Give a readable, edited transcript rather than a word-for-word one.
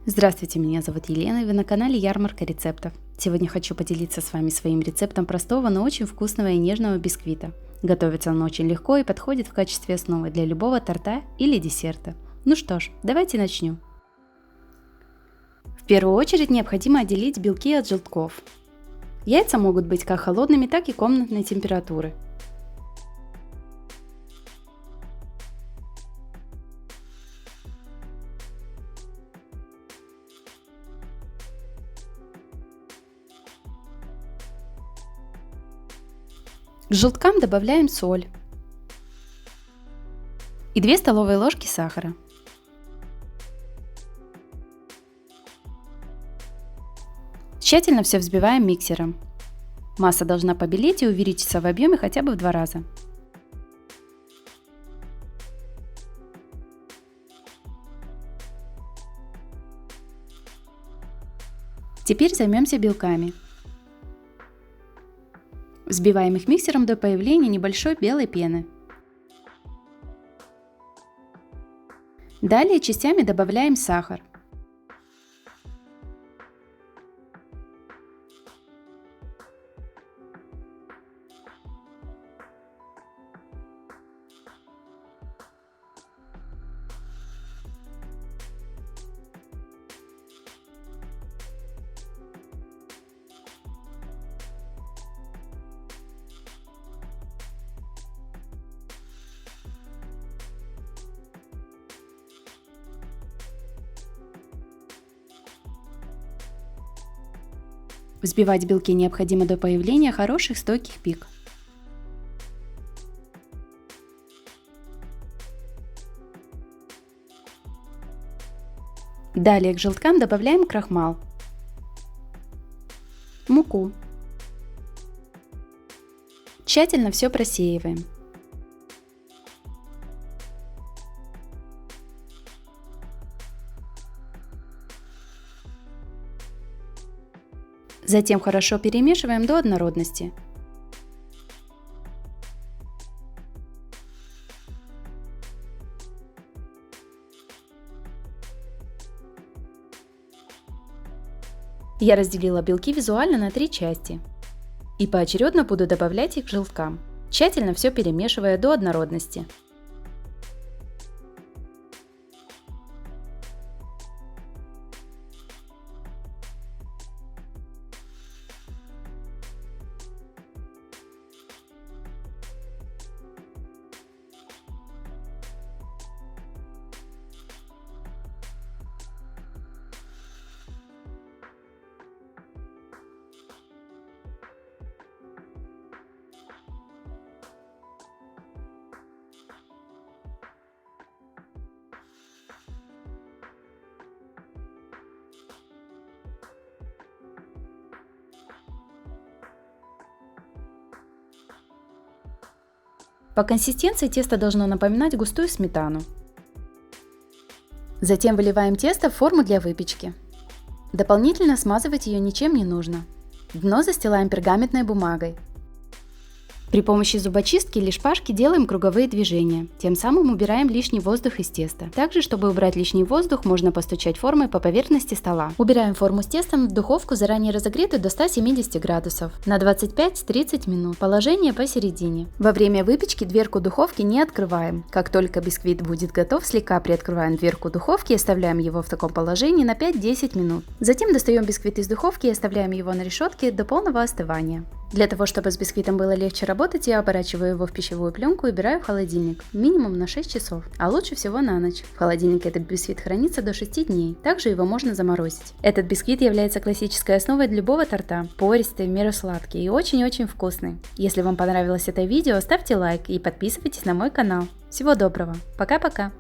Здравствуйте, меня зовут Елена, и вы на канале Ярмарка рецептов. Сегодня хочу поделиться с вами своим рецептом простого, но очень вкусного и нежного бисквита. Готовится он очень легко и подходит в качестве основы для любого торта или десерта. Ну что ж, давайте начнем. В первую очередь необходимо отделить белки от желтков. Яйца могут быть как холодными, так и комнатной температуры. К желткам добавляем соль и 2 столовые ложки сахара. Тщательно все взбиваем миксером. Масса должна побелеть и увеличиться в объеме хотя бы в 2 раза. Теперь займемся белками. Взбиваем их миксером до появления небольшой белой пены. Далее частями добавляем сахар. Взбивать белки необходимо до появления хороших стойких пик. Далее к желткам добавляем крахмал, муку. Тщательно все просеиваем. Затем хорошо перемешиваем до однородности. Я разделила белки визуально на 3 части и поочередно буду добавлять их к желткам, тщательно все перемешивая до однородности. По консистенции тесто должно напоминать густую сметану. Затем выливаем тесто в форму для выпечки. Дополнительно смазывать ее ничем не нужно. Дно застилаем пергаментной бумагой. При помощи зубочистки или шпажки делаем круговые движения, тем самым убираем лишний воздух из теста. Также, чтобы убрать лишний воздух, можно постучать формой по поверхности стола. Убираем форму с тестом в духовку, заранее разогретую до 170 градусов, на 25-30 минут. Положение посередине. Во время выпечки дверку духовки не открываем. Как только бисквит будет готов, слегка приоткрываем дверку духовки и оставляем его в таком положении на 5-10 минут. Затем достаем бисквит из духовки и оставляем его на решетке до полного остывания. Для того, чтобы с бисквитом было легче работать, я оборачиваю его в пищевую пленку и убираю в холодильник, минимум на 6 часов, а лучше всего на ночь. В холодильнике этот бисквит хранится до 6 дней, также его можно заморозить. Этот бисквит является классической основой для любого торта, пористый, в меру сладкий и очень-очень вкусный. Если вам понравилось это видео, ставьте лайк и подписывайтесь на мой канал. Всего доброго, пока-пока!